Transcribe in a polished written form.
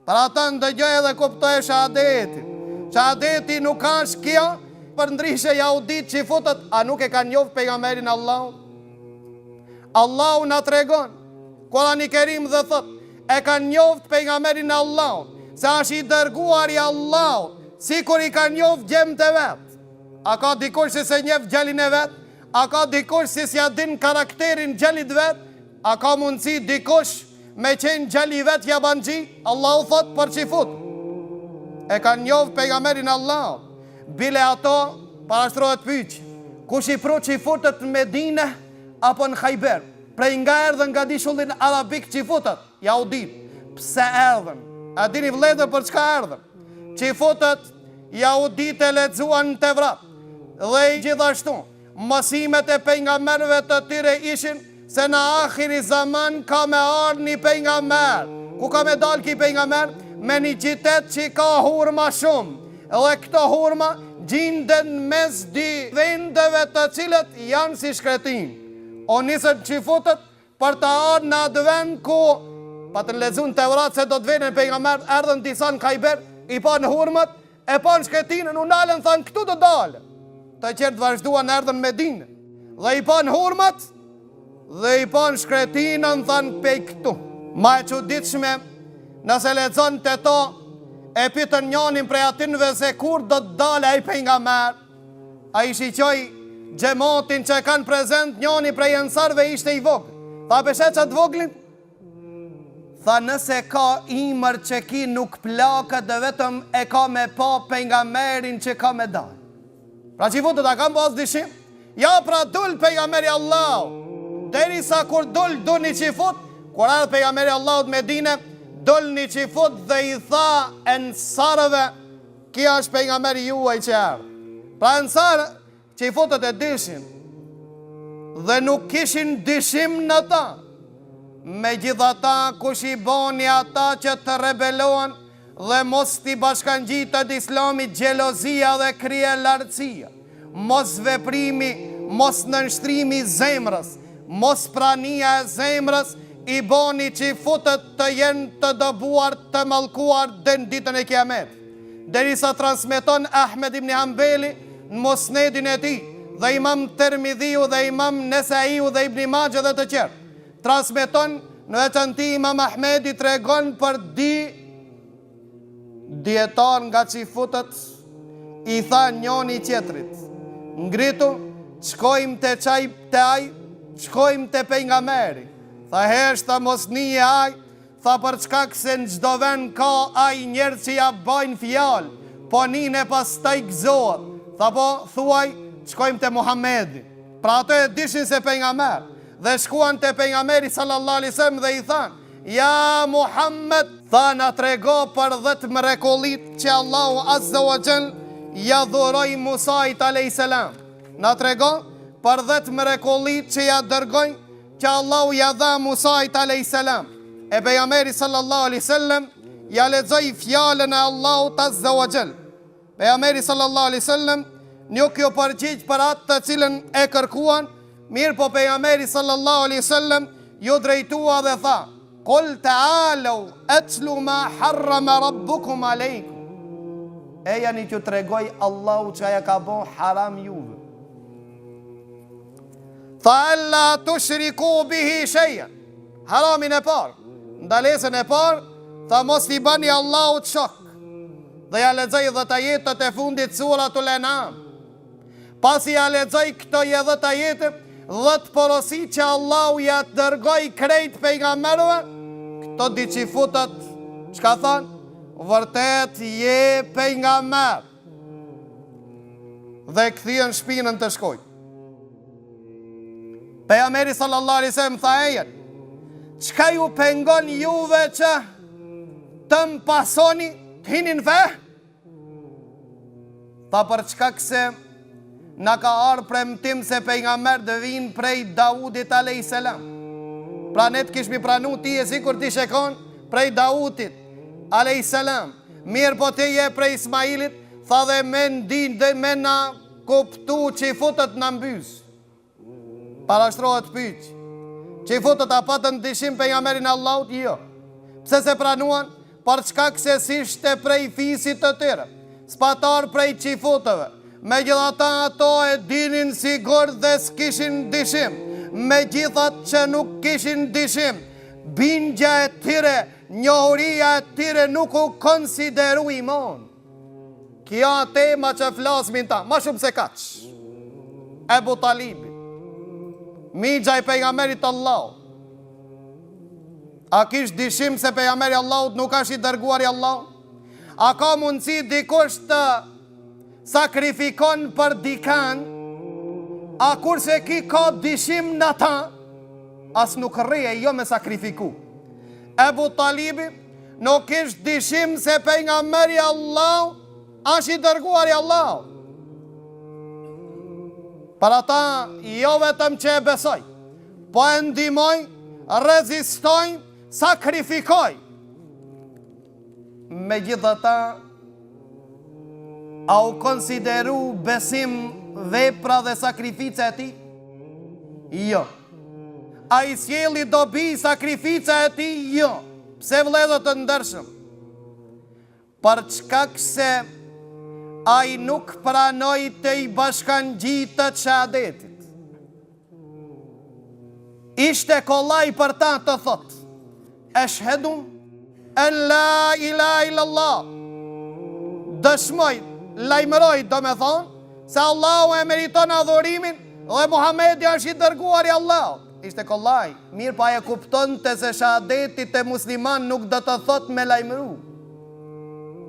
Pra ata ndëgjoj edhe kuptoj shahadeti. Shahadeti nuk është kjo për ndryshe jahudit që futët, a nuk e ka njoft pejgamberin Allahu? Allahu na tregon, Kurani Kerim dhe thot, e ka njoft pejgamberin Allahu, se është i dërguar i Allahu, si kur i ka njoft gjemt e vet. A ka dikush si se njef gjallin e vet? A ka dikush si s'ja din karakterin gjallit vet? A ka mundësi dikush me qenë gjalli vet jabanxhi? Allahu thot për që fut, e ka njoft pejgamberin Allahu. Bile ato parashtrohet pyq, kush i pru që i futët në Medine apo në Khajber? Prej nga erdhen nga dishullin arabik që i futët, jahudit. Pse erdhen? A dini vledhe për çka erdhen? Që i futët jahudit e lexuan në Tevrat. Dhe i gjithashtu, mësimet e pejgamberëve të tyre ishin se në akhiri zaman ka me ardhur një pejgamber. Ku ka me dal ki pejgamber? Me një qytet që ka hurma shumë. Dhe këto hurma gjindën mes di vendeve të cilët janë si shkretin. O nisën që i futët për të ardhur në atë vend ku pa të lexuar Tevrat se do të vjen pejgamber, erdhën disa në Khajber, i pa në hurmat, e pa në shkretinën, u nalën, thanë këtu do dalë. Të qertë vazhduan, erdhën në Medinë, dhe i pa në hurmat, dhe i pa në shkretinën, thanë pej këtu. Ma e çuditshme, nëse lexon të to, e pitën njonin prej atinve se kur do të dalë ai pejgamber. A i shiqoj xhamatin që kanë prezent, njoni prej ensarve ishte i vogël. Tha peshe qatë voglin? Tha nëse ka imër që ki nuk plakët dhe vetëm e ka me pa pejgamberin që ka me dalë. Pra që i futët a kam pas dishim? Ja pra dull pejgamberi Allahu. Deri sa kur dull një që i fut, kur ardhë pejgamberi Allahu të Medine, dull një që i fut dhe i tha ensarëve, kia është pejgamberi juaj që ardhë. Pra ensarë që i futët e dishin, dhe nuk kishin dishim në ta. Me gjithata kush i boni ata që të rebelohen dhe mos t'i bashkangjitët islamit gjelozia dhe krije lartësia, mos veprimi, mos nënshtrimi zemrës, mos prania e zemrës, i boni që i futët të jenë të dëbuar, të mallkuar dhe në ditën e Kiamet. Derisa transmeton Ahmed ibn Hanbeli në Musnedin e tij, dhe Imam Tirmidhiu dhe Imam Nesaiu dhe Ibn Majah dhe të tjerë. Transmeton në veçanti Imam Ahmedi tregon për dietar nga që i futët, i tha njoni tjetrit, ngritu, shkojmë të qaj të aj, shkojmë të pejgamberi. Tha heshta mos nije aj, tha për çka se në gjdo vend ka aj njerë që ja bajnë fjallë, po nine pas taj gëzohet. Tha po thuaj, shkojmë të Muhammedi. Pra ato e dishin se pejgamber, dhe shkuan të pejgamberi sallallahu alaihi wasallam dhe i than, ja Muhammed, tha na trego për 10 mrekullit që Allahu azza wa jall ja dhuroi Musait alayhis salam. Na trego për 10 mrekullit që ja dërgoi që Allahu ja dha Musait alayhis salam. E pejgamberi sallallahu alaihi wasallam ja lexoi fjalën e Allahut azza wa jall. Pejgamberi sallallahu alaihi wasallam nuk ju përgjigj për atë të cilën e kërkuan, mirë po pejgamberi sallallahu alaihi wasallam ju drejtua dhe tha, qul ta'alu atlu ma harrama rabbukum alaykum. E janë që tregoj Allahu që ja ka bo haram juve. Tha alla tushriku bihi shay'an. Haramin e parë, ndalesën e parë, tha mos i bani Allahut shok. Dhe ja lexoj 10 ajetet e fundit suratul An'am. Pasi ja lexoj këto 10 ajete, 10 porosi që Allahu ja dërgoi krejt pejgamberëve, këto di që futët, çka thanë? Vërtet je pejgamber. Dhe kthien shpinën të shkojnë. Pejgamberi sallallahu alaihi wasallam tha ejen, çka ju pengon juve që të më pasoni të hinin fe? Tha për çka këse na ka ardhur premtim se pejgamber dhe vinë prej Daudit alayhis salam. Pra ne të kishmi pranu ti e sikur ti shekon prej Daudit alayhis salam. Mirë po te je prej Ismailit, tha dhe me ndin dhe me na kuptu që i futët në mbys. Parashtrohet pyq, që i futët a patën dishim pejgamberin Allahut? Jo. Pse se pranuan? për çka kësesishte prej fisit të tyre, spatar prej qifutëve. Megjithatë ato e dinin sigur dhe s'kishin dyshim, megjithatë që nuk kishin dyshim, bindja e tyre, njohuria e tyre nuk u konsideru iman. Kjo tema që flasmin ta, ma shumë se kaq. Ebu Talibi, migja i pejgamberit Allah, a kish dyshim se pejgamberi Allahut nuk është i dërguar i Allah? A ka mundësi dikush të sakrifikon për dikan, a kurse ki ka dyshim në ta, as nuk rrije jo me sakrifiku. Ebu Talibi nuk ish dyshim se pejgamberi Allah është i dërguar i Allah. Për ata jo vetëm që e besoj, po e ndimoj, rezistoj, sakrifikoj. Megjithatë, a u konsideru besim vepra dhe sakrifica e ti? Jo. A i sjeli dobi sakrifica e ti? Jo. Pse vëllezër të ndershëm? Për çkak se a i nuk pranoj të i bashkangjitët shahadetit. Ishte kollaj për ta të thot, eshhedu en la ilaha illallah, dëshmoj, lajmëroj do me thonë, se Allahu e meriton adhurimin dhe Muhamedi është i dërguar i Allahut. Ishte kollaj, mirë pa e kupton të se shahadetit e musliman nuk do të thot me lajmëru.